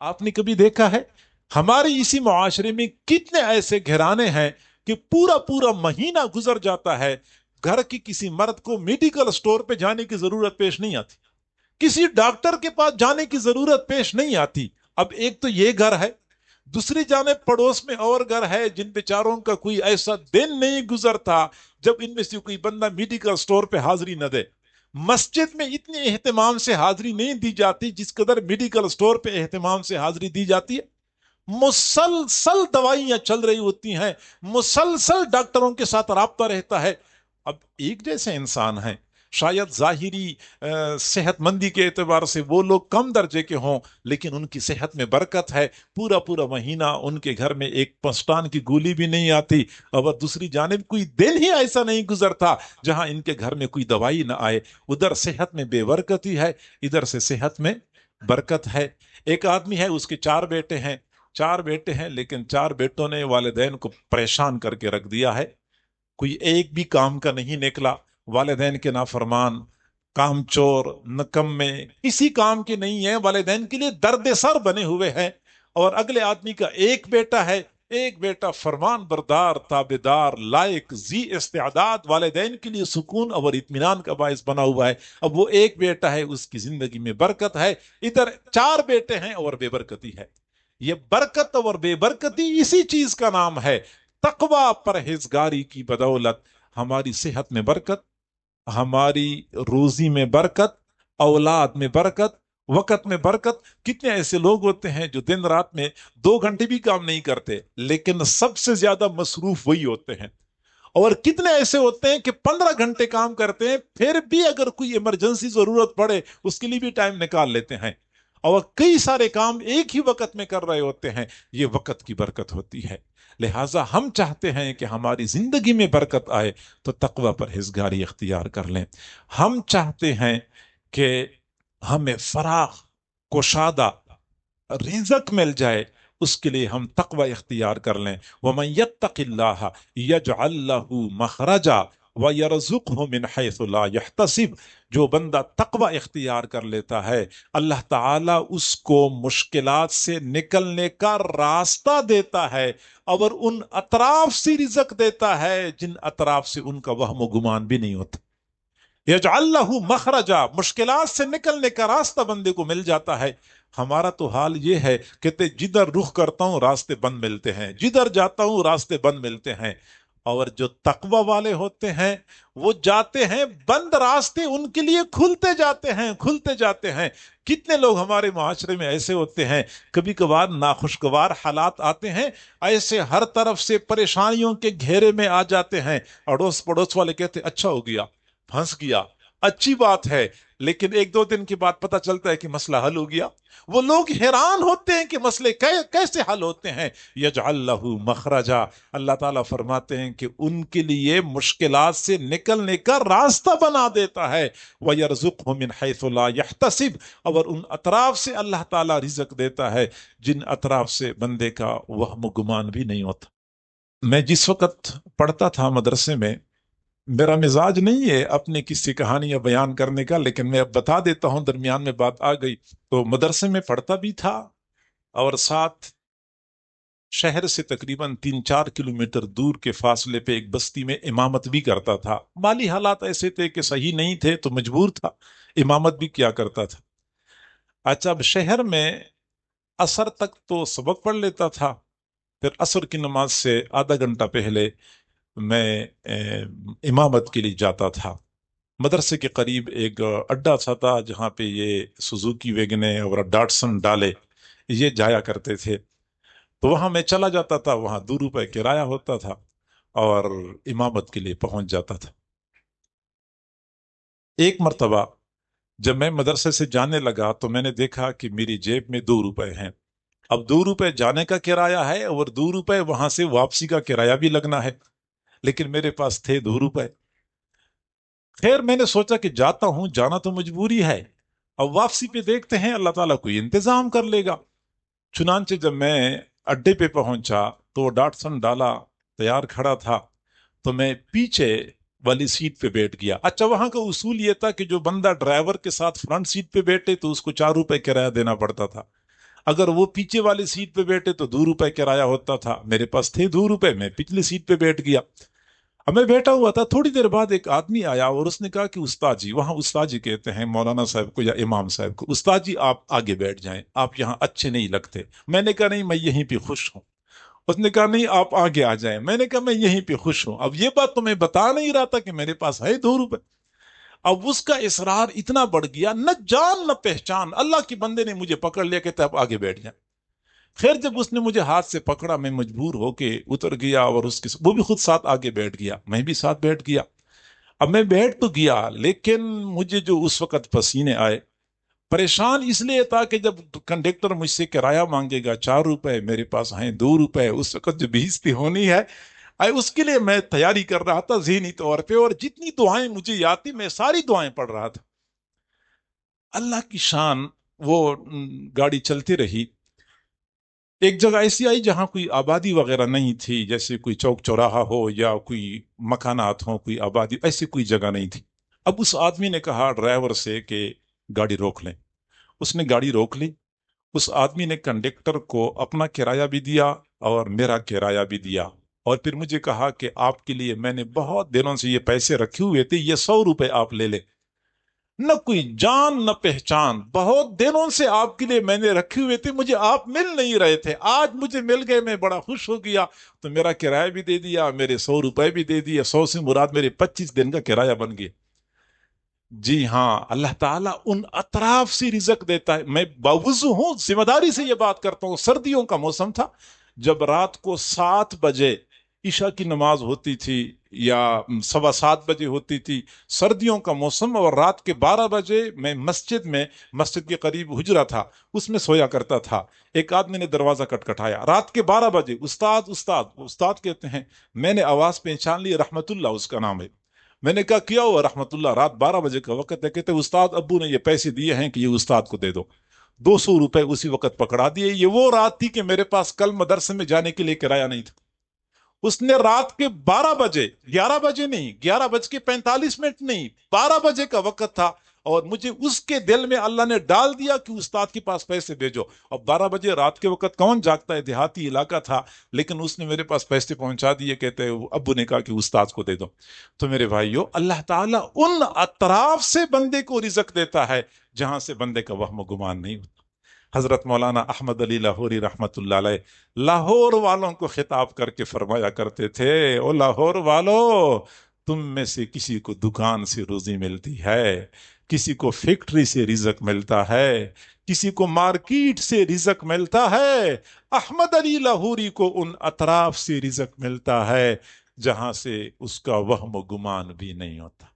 आपने कभी देखा है हमारे इसी मुआशरे में कितने ऐसे घराने हैं कि पूरा पूरा महीना गुजर जाता है, घर की किसी मर्द को मेडिकल स्टोर पे जाने की जरूरत पेश नहीं आती, किसी डॉक्टर के पास जाने की जरूरत पेश नहीं आती। अब एक तो ये घर है, दूसरी जाने पड़ोस में और घर है जिन बेचारों का कोई ऐसा दिन नहीं गुजरता जब इनमें से कोई बंदा मेडिकल स्टोर पे हाजिरी न दे। मस्जिद में इतने एहतमाम से हाजिरी नहीं दी जाती जिस कदर मेडिकल स्टोर पे एहतमाम से हाजिरी दी जाती है। मुसलसल दवाइयां चल रही होती हैं, मुसलसल डॉक्टरों के साथ राब्ता रहता है। अब एक जैसे इंसान हैं, शायद जाहिरी सेहतमंदी के एतबार से वो लोग कम दर्जे के हों, लेकिन उनकी सेहत में बरकत है। पूरा पूरा महीना उनके घर में एक पस्तान की गोली भी नहीं आती, और दूसरी जानिब कोई दिन ही ऐसा नहीं गुजरता जहां इनके घर में कोई दवाई ना आए। उधर सेहत में बेबरकती है, इधर से सेहत में बरकत है। एक आदमी है, उसके चार बेटे हैं, चार बेटे हैं, लेकिन चार बेटों ने वालिदैन को परेशान करके रख दिया है। कोई एक भी काम का नहीं निकला, वालिदैन के नाफरमान, कामचोर, नकम्मे, किसी काम के नहीं है, वालिदैन के लिए दर्द सर बने हुए हैं। और अगले आदमी का एक बेटा है, एक बेटा फरमान बरदार, ताबेदार, लायक, जी इस्तेदाद, वालिदैन के लिए सुकून और इत्मीनान का बायस बना हुआ है। अब वो एक बेटा है, उसकी जिंदगी में बरकत है। इधर चार बेटे हैं और बेबरकती है। ये बरकत और बेबरकती इसी चीज का नाम है, तकवा परहेजगारी की बदौलत हमारी सेहत में बरकत, हमारी रोजी में बरकत, औलाद में बरकत, वक़्त में बरकत। कितने ऐसे लोग होते हैं जो दिन रात में 2 घंटे भी काम नहीं करते, लेकिन सबसे ज्यादा मसरूफ वही होते हैं। और कितने ऐसे होते हैं कि 15 घंटे काम करते हैं, फिर भी अगर कोई इमरजेंसी जरूरत पड़े उसके लिए भी टाइम निकाल लेते हैं, और कई सारे काम एक ही वक्त में कर रहे होते हैं। ये वक्त की बरकत होती है। लिहाजा हम चाहते हैं कि हमारी जिंदगी में बरकत आए तो तकवा परहेजगारी इख्तियार कर लें। हम चाहते हैं कि हमें फराख, कुशादा रिज़्क़ मिल जाए, उसके लिए हम तकवा इख्तियार कर लें। वमन यत्तकिल्लाह यजअल लहू मखरजा व यरजुकहु मिन हैसु ला यहतसिब। जो बंदा तकवा इख्तियार कर लेता है, अल्लाह ताला उसको मुश्किलात से निकलने का रास्ता देता है, और उन अतराफ से रिज़्क़ देता है जिन अतराफ से उनका वहम गुमान भी नहीं होता। यजअल्लहु मखरजा, मुश्किलात से निकलने का रास्ता बंदे को मिल जाता है। हमारा तो हाल ये है कि जिधर रुख करता हूं रास्ते बंद मिलते हैं, जिधर जाता हूं रास्ते बंद मिलते हैं। और जो तकवा वाले होते हैं वो जाते हैं बंद रास्ते, उनके लिए खुलते जाते हैं, खुलते जाते हैं। कितने लोग हमारे माशरे में ऐसे होते हैं, कभी कभार नाखुशगवार हालात आते हैं, ऐसे हर तरफ से परेशानियों के घेरे में आ जाते हैं। अड़ोस पड़ोस वाले कहते अच्छा हो गया, फंस गया, अच्छी बात है। लेकिन एक दो दिन के बाद पता चलता है कि मसला हल हो गया। वो लोग हैरान होते हैं कि मसले कैसे हल होते हैं। यजअल लहू मखरजा, अल्लाह ताला फरमाते हैं कि उनके लिए मुश्किलात से निकलने का रास्ता बना देता है। व यरजुकहु मिन हैसु ला यहतसिब, और उन अतराफ से अल्लाह ताला रिज़्क़ देता है जिन अतराफ से बंदे का वहम गुमान भी नहीं होता। मैं जिस वक्त पढ़ता था मदरसे में, मेरा मिजाज नहीं है अपनी किसी कहानियां बयान करने का, लेकिन मैं अब बता देता हूं, दरमियान में बात आ गई। तो मदरसे में पढ़ता भी था, और साथ शहर से तकरीबन 3-4 किलोमीटर दूर के फासले पे एक बस्ती में इमामत भी करता था। माली हालात ऐसे थे कि सही नहीं थे, तो मजबूर था, इमामत भी किया करता था। अच्छा, अब शहर में असर तक तो सबक पढ़ लेता था, फिर असर की नमाज से आधा घंटा पहले मैं इमामत के लिए जाता था। मदरसे के करीब एक अड्डा सा था जहाँ पे ये सुजुकी वैगने और डाटसन डाले ये जाया करते थे। तो वहाँ मैं चला जाता था, वहाँ 2 रुपए किराया होता था, और इमामत के लिए पहुंच जाता था। एक मर्तबा जब मैं मदरसे से जाने लगा तो मैंने देखा कि मेरी जेब में 2 रुपए हैं। अब 2 रुपए जाने का किराया है और 2 रुपए वहां से वापसी का किराया भी लगना है, लेकिन मेरे पास थे 2 रुपए। खैर मैंने सोचा कि जाता हूं, जाना तो मजबूरी है, अब वापसी पे देखते हैं, अल्लाह ताला कोई इंतजाम कर लेगा। चुनांचे जब मैं अड्डे पे पहुंचा तो वो डाटसन डाला तैयार खड़ा था, तो मैं पीछे वाली सीट पे बैठ गया। अच्छा, वहां का उसूल ये था कि जो बंदा ड्राइवर के साथ फ्रंट सीट पे बैठे तो उसको 4 रुपए किराया देना पड़ता था, اگر وہ پیچھے والی سیٹ پہ بیٹھے تو 2 روپے کرایہ ہوتا تھا، میرے پاس تھے 2 روپے، میں پچھلی سیٹ پہ بیٹھ گیا۔ اب میں بیٹھا ہوا تھا، تھوڑی دیر بعد ایک آدمی آیا اور اس نے کہا کہ استاد جی، وہاں استاد جی کہتے ہیں مولانا صاحب کو یا امام صاحب کو، استاد جی آپ آگے بیٹھ جائیں، آپ یہاں اچھے نہیں لگتے۔ میں نے کہا نہیں، میں یہیں پہ خوش ہوں۔ اس نے کہا نہیں، آپ آگے آ جائیں۔ میں نے کہا میں یہیں پہ خوش ہوں۔ اب یہ بات تو میں بتا نہیں رہا تھا کہ میرے پاس ہے 2 روپے۔ اب اس کا اصرار اتنا بڑھ گیا، نہ جان نہ پہچان، اللہ کے بندے نے مجھے پکڑ لیا، کہتے آپ آگے بیٹھ جائیں۔ خیر جب اس نے مجھے ہاتھ سے پکڑا، میں مجبور ہو کے اتر گیا، اور وہ بھی خود ساتھ آگے بیٹھ گیا، میں بھی ساتھ بیٹھ گیا۔ اب میں بیٹھ تو گیا، لیکن مجھے جو اس وقت پسینے آئے، پریشان اس لیے تھا کہ جب کنڈکٹر مجھ سے کرایہ مانگے گا 4 روپے، میرے پاس ہیں 2 روپے، اس وقت جو بےعزتی ہونی ہے، اس کے لیے میں تیاری کر رہا تھا ذہنی طور پہ، اور جتنی دعائیں مجھے یاد تھی میں ساری دعائیں پڑھ رہا تھا۔ اللہ کی شان، وہ گاڑی چلتی رہی۔ ایک جگہ ایسی آئی جہاں کوئی آبادی وغیرہ نہیں تھی، جیسے کوئی چوک چوراہا ہو یا کوئی مکانات ہوں، کوئی آبادی، ایسی کوئی جگہ نہیں تھی۔ اب اس آدمی نے کہا ڈرائیور سے کہ گاڑی روک لیں۔ اس نے گاڑی روک لی۔ اس آدمی نے کنڈکٹر کو اپنا کرایہ بھی دیا اور میرا کرایہ بھی دیا، اور پھر مجھے کہا کہ آپ کے لیے میں نے بہت دنوں سے یہ پیسے رکھے ہوئے تھے، یہ 100 روپے آپ لے لیں۔ نہ کوئی جان نہ پہچان، بہت دنوں سے آپ کے لیے میں نے رکھے ہوئے تھے، مجھے آپ مل نہیں رہے تھے، آج مجھے مل گئے، میں بڑا خوش ہو گیا، تو میرا کرایہ بھی دے دیا، میرے 100 روپے بھی دے دیا، 100 سے مراد میرے 25 دن کا کرایہ بن گیا۔ جی ہاں، اللہ تعالیٰ ان اطراف سے رزق دیتا ہے۔ میں باوضو ہوں، ذمہ داری سے یہ بات کرتا ہوں۔ سردیوں کا موسم تھا، جب رات کو 7 بجے عشاء کی نماز ہوتی تھی، یا 7:15 بجے ہوتی تھی، سردیوں کا موسم، اور رات کے 12 بجے میں مسجد کے قریب حجرہ تھا، اس میں سویا کرتا تھا۔ ایک آدمی نے دروازہ کٹکھٹایا رات کے 12 بجے، استاد استاد استاد کہتے ہیں، میں نے آواز پہچان لی، رحمت اللہ اس کا نام ہے۔ میں نے کہا کیا ہوا رحمت اللہ، رات 12 بجے کا وقت ہے؟ کہتے استاد ابو نے یہ پیسے دیے ہیں کہ یہ استاد کو دے دو۔ 200 روپے اسی وقت پکڑا دیے۔ یہ وہ رات تھی کہ میرے پاس کل مدرسے میں جانے کے لیے کرایہ نہیں تھا۔ اس نے رات کے 12 بجے، 11 بجے نہیں، 11:45 نہیں، 12 بجے کا وقت تھا، اور مجھے اس کے دل میں اللہ نے ڈال دیا کہ استاد کے پاس پیسے بھیجو۔ اب 12 بجے رات کے وقت کون جاگتا ہے، دیہاتی علاقہ تھا، لیکن اس نے میرے پاس پیسے پہنچا دیے۔ کہتے ابو نے کہا کہ استاد کو دے دو۔ تو میرے بھائیو، اللہ تعالیٰ ان اطراف سے بندے کو رزق دیتا ہے جہاں سے بندے کا وہم و گمان نہیں ہوتا۔ حضرت مولانا احمد علی لاہوری رحمت اللہ علیہ لاہور والوں کو خطاب کر کے فرمایا کرتے تھے، او لاہور والو، تم میں سے کسی کو دکان سے روزی ملتی ہے، کسی کو فیکٹری سے رزق ملتا ہے، کسی کو مارکیٹ سے رزق ملتا ہے، احمد علی لاہوری کو ان اطراف سے رزق ملتا ہے جہاں سے اس کا وہم و گمان بھی نہیں ہوتا۔